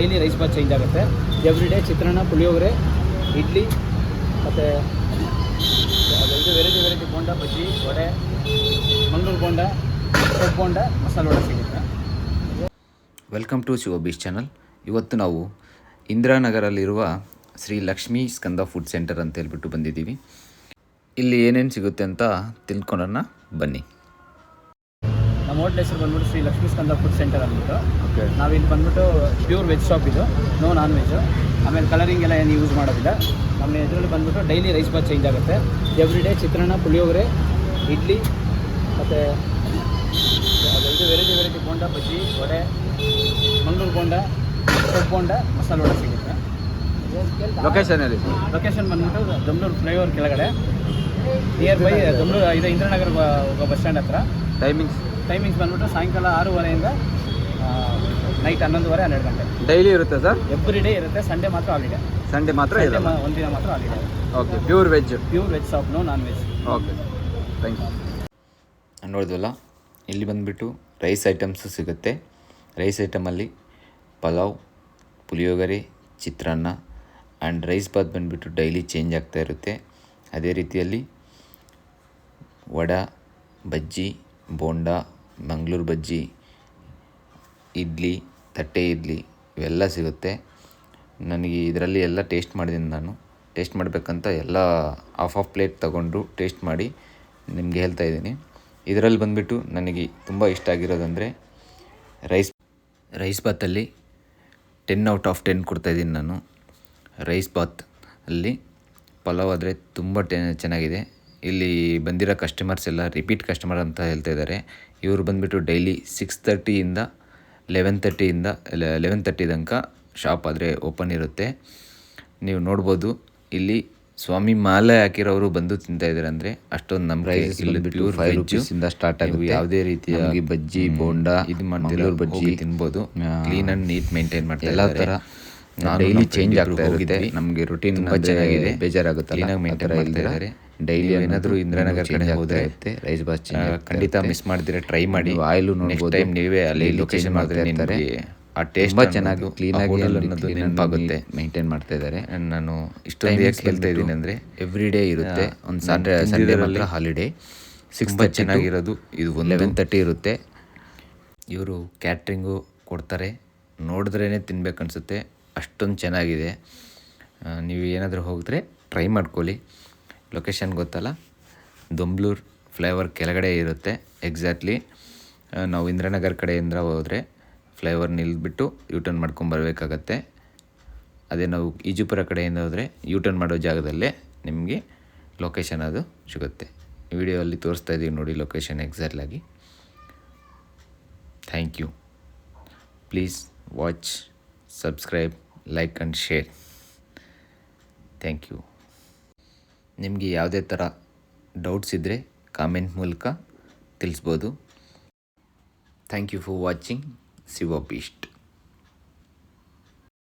Daily rice bath change ಆಗುತ್ತೆ. Every day chitranna, puliyogare, idli ಮತ್ತು ಇದು ವೆರೈಟಿ ಬೋಂಡ, ಬಜ್ಜಿ, ವಡೆ, ಮಂಗಳೂರು ಬೋಂಡ, ಸೊಪ್ಪು ಬೋಂಡ, ಮಸಾಲೆ ವಡೆ ಸಿಗುತ್ತೆ. Welcome to Shiva beach channel. ಇವತ್ತು ನಾವು ಇಂದಿರಾನಗರಲ್ಲಿರುವ ಶ್ರೀ ಲಕ್ಷ್ಮೀ ಸ್ಕಂದ ಫುಡ್ ಸೆಂಟರ್ ಅಂತ ಹೇಳ್ಬಿಟ್ಟು ಬಂದಿದ್ದೀವಿ. ಇಲ್ಲಿ ಏನೇನು ಸಿಗುತ್ತೆ ಅಂತ ತಿಳ್ಕೊಳ್ಳೋಣ ಬನ್ನಿ. ನಮ್ಮ ಹೋಟ್ಲ್ ಹೆಸರು ಬಂದ್ಬಿಟ್ಟು ಶ್ರೀ ಲಕ್ಷ್ಮೀ ಸ್ಕಂದ ಫುಡ್ ಸೆಂಟರ್ ಅಂದ್ಬಿಟ್ಟು. ನಾವಿಲ್ಲಿ ಬಂದ್ಬಿಟ್ಟು ಪ್ಯೂರ್ ವೆಜ್ ಶಾಪ್ ಇದು, ನೋ ನಾನ್ ವೆಜ್. ಆಮೇಲೆ ಕಲರಿಂಗ್ ಎಲ್ಲ ಏನು ಯೂಸ್ ಮಾಡೋದಿಲ್ಲ. ನಮ್ಮ ಇದರಲ್ಲಿ ಬಂದ್ಬಿಟ್ಟು ಡೈಲಿ ರೈಸ್ ಬಾತ್ ಚೇಂಜ್ ಆಗುತ್ತೆ. ಎವ್ರಿ ಡೇ ಚಿತ್ರಾನ್ನ, ಪುಳಿಯೋಗರೆ, ಇಡ್ಲಿ ಮತ್ತು ಇದು ವೆರೈಟಿ ಬೋಂಡ, ಬಜ್ಜಿ, ವಡೆ, ಮಂಗಳೂರು ಬೋಂಡ, ಸೊಪ್ಪು ಬೋಂಡ, ಮಸಾಲೆ ವಡೆ ಸಿಗುತ್ತೆ. ಲೊಕೇಶನ್ ಬಂದ್ಬಿಟ್ಟು ದಮ್ಲೂರು ಫ್ಲೈಓವರ್ ಕೆಳಗಡೆ, ನಿಯರ್ ಬೈ ದಮ್ಲೂರು ಇದು ಇಂದಿರಾನಗರ ಬಸ್ ಸ್ಟ್ಯಾಂಡ್ ಹತ್ರ. ಟೈಮಿಂಗ್ಸ್ ಬಂದ್ಬಿಟ್ಟು ಸಾಯಂಕಾಲ 6:30 ನೈಟ್ 11:30, 12 ಗಂಟೆ. ಡೈಲಿ ಇರುತ್ತೆ ಸರ್? ಎವ್ರಿ ಡೇ ಇರುತ್ತೆ. ಸಂಡೇ ಮಾತ್ರ ಹಾಲಿಡೇ. ಸಂಡೇ ಮಾತ್ರ ಒಂದಿನ ಮಾತ್ರ holiday. Okay. Pure veg shop, no non veg. Okay, thank you. ನೋಡಿದ್ವಲ್ಲ, ಇಲ್ಲಿ ಬಂದುಬಿಟ್ಟು ರೈಸ್ ಐಟಮ್ಸು ಸಿಗುತ್ತೆ. ರೈಸ್ ಐಟಮಲ್ಲಿ ಪಲಾವ್, ಪುಳಿಯೋಗರೆ, ಚಿತ್ರಾನ್ನ ಆ್ಯಂಡ್ ರೈಸ್ ಬಾತ್ ಬಂದುಬಿಟ್ಟು ಡೈಲಿ ಚೇಂಜ್ ಆಗ್ತಾ ಇರುತ್ತೆ. ಅದೇ ರೀತಿಯಲ್ಲಿ ವಡೆ, ಬಜ್ಜಿ, ಬೋಂಡ, ಮಂಗಳೂರು ಬಜ್ಜಿ, ಇಡ್ಲಿ, ತಟ್ಟೆ ಇಡ್ಲಿ ಇವೆಲ್ಲ ಸಿಗುತ್ತೆ. ನನಗೆ ಇದರಲ್ಲಿ ಎಲ್ಲ ಟೇಸ್ಟ್ ಮಾಡಿದ್ದೀನಿ. ನಾನು ಟೇಸ್ಟ್ ಮಾಡಬೇಕಂತ ಎಲ್ಲ ಹಾಫ್ ಪ್ಲೇಟ್ ತೊಗೊಂಡು ಟೇಸ್ಟ್ ಮಾಡಿ ನಿಮಗೆ ಹೇಳ್ತಾ ಇದ್ದೀನಿ. ಇದರಲ್ಲಿ ಬಂದುಬಿಟ್ಟು ನನಗೆ ತುಂಬ ಇಷ್ಟ ಆಗಿರೋದಂದರೆ ರೈಸ್ ಬಾತಲ್ಲಿ 10/10 ಕೊಡ್ತಾಯಿದ್ದೀನಿ ನಾನು. ರೈಸ್ ಬಾತ್ ಅಲ್ಲಿ ಪಲಾವ್ ಆದರೆ ತುಂಬ ಚೆನ್ನಾಗಿದೆ. ಇಲ್ಲಿ ಬಂದಿರೋ ಕಸ್ಟಮರ್ಸ್ ಎಲ್ಲ ರಿಪೀಟ್ ಕಸ್ಟಮರ್ ಅಂತ ಹೇಳ್ತಾ ಇದ್ದಾರೆ. ಇವರು ಬಂದುಬಿಟ್ಟು ಡೈಲಿ 6:30 11:30 ತನಕ ಶಾಪ್ ಆದರೆ ಓಪನ್ ಇರುತ್ತೆ. ನೀವು ನೋಡ್ಬೋದು, ಇಲ್ಲಿ ಸ್ವಾಮಿ ಮಾಲೆ ಹಾಕಿರೋರು ಬಂದು ತಿಂತಾ ಇದ್ದಾರೆ. ಅಂದರೆ ಅಷ್ಟೊಂದು ನಮ್ಮ ಪ್ರೈಸ್ ಪ್ಯೂರ್ 5 ರೂಪೀಸಿಂದ ಸ್ಟಾರ್ಟ್ ಆಗುತ್ತೆ. ಯಾವುದೇ ರೀತಿಯ ಬಜ್ಜಿ, ಬೋಂಡ ಇದು ಮಂಗಳೂರು ಬಜ್ಜಿ ತಿನ್ಬೋದು. ಕ್ಲೀನ್ ಆ್ಯಂಡ್ ನೀಟ್ ಮೇಂಟೈನ್ ಮಾಡ್ತಾರೆ. ಎಲ್ಲ ಥರ ಡೈಲಿ ಚೇಂಜ್ ಆಗ್ತಾ ಇರುತ್ತೆ. ನಮಗೆ ರುಟೀನ್ ತುಂಬ ಚೆನ್ನಾಗಿದೆ, ಬೇಜಾರಾಗುತ್ತೆ. ಕ್ಲೀನಾಗಿ ಮೇಂಟೈನ್ ಮಾಡ್ತಾ ಇದ್ದಾರೆ. ಡೈಲಿ ಏನಾದರೂ ಇಂದಿರಾನಗರ ಕಡೆ ಹೋದರೆ ರೈಸ್ ಬಾತ್ ಖಂಡಿತ ಮಿಸ್ ಮಾಡ್ತೀರಾ, ಟ್ರೈ ಮಾಡಿ. ಆಯಿಲು ನೋಡ್ಬೋದು, ಟೈಮ್ ನೀವೇ ಅಲ್ಲಿ ಲೊಕೇಶನ್ ಮಾಡಿದ್ರೆ ನಿಮಗೆ ಆ ಟೇಸ್ಟ್ ತುಂಬ ಚೆನ್ನಾಗಿ ಕ್ಲೀನಾಗಿ ಅನ್ನೋದು ನೆನಪಾಗುತ್ತೆ. ಮೇಂಟೈನ್ ಮಾಡ್ತಾ ಇದ್ದಾರೆ. ನಾನು ಇಷ್ಟೊಂದು ಯಾಕೆ ಹೇಳ್ತಾ ಇದ್ದೀನಿ ಅಂದರೆ ಎವ್ರಿ ಡೇ ಇರುತ್ತೆ. ಒಂದು ಸಂಡೇ ಮಾತ್ರ ಹಾಲಿಡೇ. 6 ಚೆನ್ನಾಗಿರೋದು ಇದು 11:30 ಇರುತ್ತೆ. ಇವರು ಕ್ಯಾಟ್ರಿಂಗು ಕೊಡ್ತಾರೆ. ನೋಡಿದ್ರೇ ತಿನ್ಬೇಕನ್ಸುತ್ತೆ, ಅಷ್ಟೊಂದು ಚೆನ್ನಾಗಿದೆ. ನೀವು ಏನಾದರೂ ಹೋಗಿದ್ರೆ ಟ್ರೈ ಮಾಡ್ಕೊಳ್ಳಿ. ಲೊಕೇಶನ್ ಗೊತ್ತಲ್ಲ, ದೊಂಬ್ಲೂರು ಫ್ಲೈಓವರ್ ಕೆಳಗಡೆ ಇರುತ್ತೆ. ಎಕ್ಸಾಕ್ಟ್ಲಿ ನಾವು ಇಂದಿರಾನಗರ ಕಡೆಯಿಂದ ಹೋದರೆ ಫ್ಲೈಓವರ್ ನಿಲ್ಬಿಟ್ಟು ಯೂಟರ್ನ್ ಮಾಡ್ಕೊಂಬರ್ಬೇಕಾಗತ್ತೆ. ಅದೇ ನಾವು ಈಜುಪುರ ಕಡೆಯಿಂದ ಹೋದರೆ ಯೂಟರ್ನ್ ಮಾಡೋ ಜಾಗದಲ್ಲೇ ನಿಮಗೆ ಲೊಕೇಶನ್ ಅದು ಸಿಗುತ್ತೆ. ಈ ವಿಡಿಯೋಲ್ಲಿ ತೋರಿಸ್ತಾ ಇದ್ದೀವಿ ನೋಡಿ ಲೊಕೇಶನ್ ಎಕ್ಸಾಕ್ಟಾಗಿ. Thank you. Please watch, subscribe, like and share. Thank you. ನಿಮಗೆ ಯಾವುದೇ ಥರ ಡೌಟ್ಸ್ ಇದ್ದರೆ ಕಾಮೆಂಟ್ ಮೂಲಕ ತಿಳಿಸ್ಬೋದು. Thank you for watching Shiva beach.